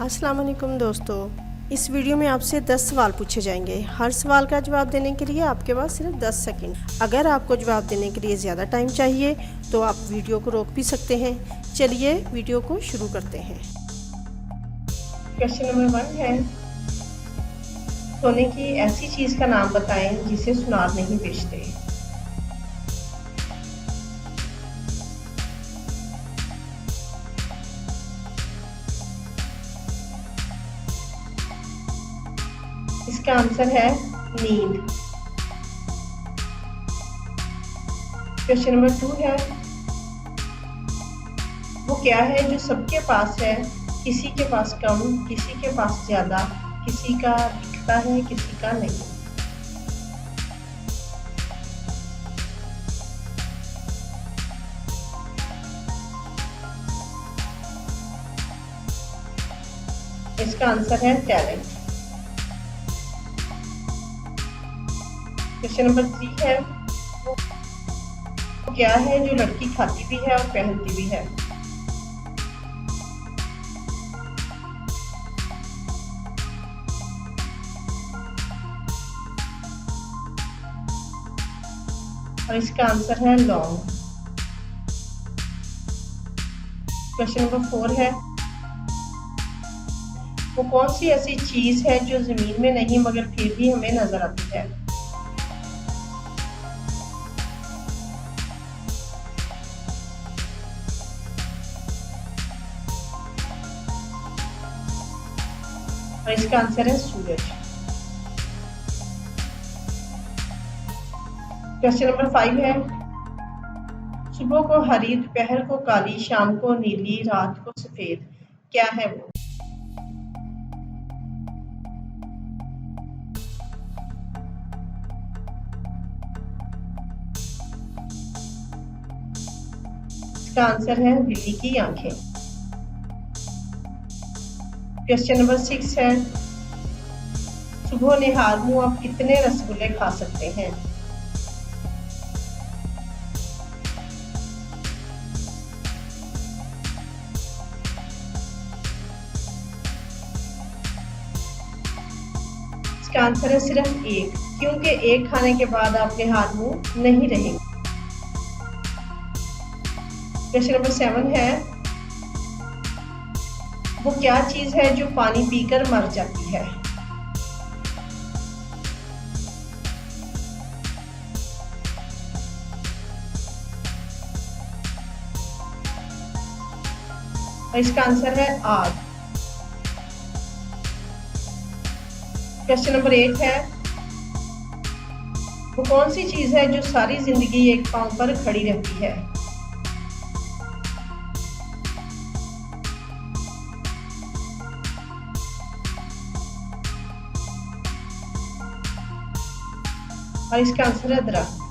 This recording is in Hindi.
अस्सलाम वालेकुम दोस्तों, इस वीडियो में आपसे 10 सवाल पूछे जाएंगे। हर सवाल का जवाब देने के लिए आपके पास सिर्फ 10 सेकंड। अगर आपको जवाब देने के लिए ज़्यादा टाइम चाहिए तो आप वीडियो को रोक भी सकते हैं। चलिए वीडियो को शुरू करते हैं। क्वेश्चन नंबर 1 है, सोने की ऐसी चीज़ का नाम बताएं जिसे सुनार नहीं बेचते। इसका आंसर है नींद। क्वेश्चन नंबर 2 है, वो क्या है जो सबके पास है, किसी के पास कम, किसी के पास ज्यादा, किसी का दिखता है किसी का नहीं। इसका आंसर है टैलेंट। क्वेश्चन नंबर 3 है, वो क्या है जो लड़की खाती भी है और पहनती भी है। और इसका आंसर है लौंग। क्वेश्चन नंबर 4 है, वो कौन सी ऐसी चीज है जो जमीन में नहीं मगर फिर भी हमें नजर आती है। और इसका आंसर है सूरज। क्वेश्चन नंबर 5 है, सुबह को हरी, दोपहर को काली, शाम को नीली, रात को सफेद, क्या है वो। इसका आंसर है बिल्ली की आंखें। क्वेश्चन नंबर 6 है, सुबह निहार मुंह आप कितने रसगुल्ले खा सकते हैं। इसका आंसर है सिर्फ एक, क्योंकि एक खाने के बाद आप निहार मुंह नहीं रहेंगे। क्वेश्चन नंबर 7 है, वो क्या चीज है जो पानी पीकर मर जाती है। और इसका आंसर है आग। क्वेश्चन नंबर 8 है, वो कौन सी चीज है जो सारी जिंदगी एक पांव पर खड़ी रहती है। और इसका आंसर है दरख्त।